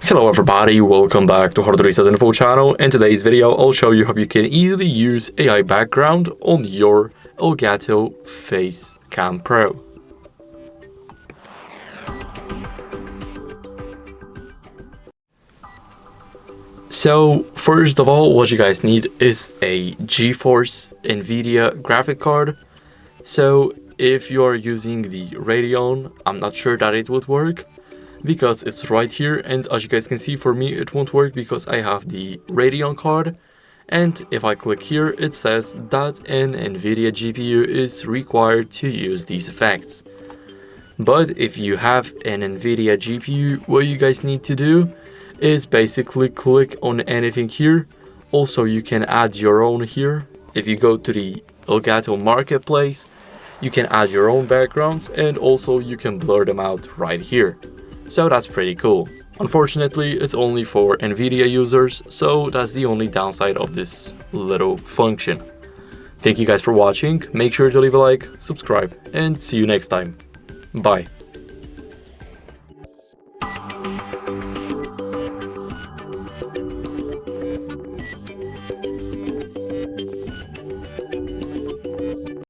Hello everybody, welcome back to HardReset.Info channel. In today's video, I'll show you how you can easily use AI background on your ELGATO Facecam Pro. So first of all, what you guys need is a GeForce NVIDIA graphic card. So if you are using the Radeon, I'm not sure that it would work, because it's right here, and as you guys can see, for me it won't work because I have the Radeon card, and if I click here it says that an NVIDIA GPU is required to use these effects. But if you have an NVIDIA GPU, what you guys need to do is basically click on anything here. Also, you can add your own here. If you go to the ELGATO Marketplace, you can add your own backgrounds, and also you can blur them out right here. So that's pretty cool. Unfortunately, it's only for NVIDIA users, so that's the only downside of this little function. Thank you guys for watching, make sure to leave a like, subscribe, and see you next time. Bye.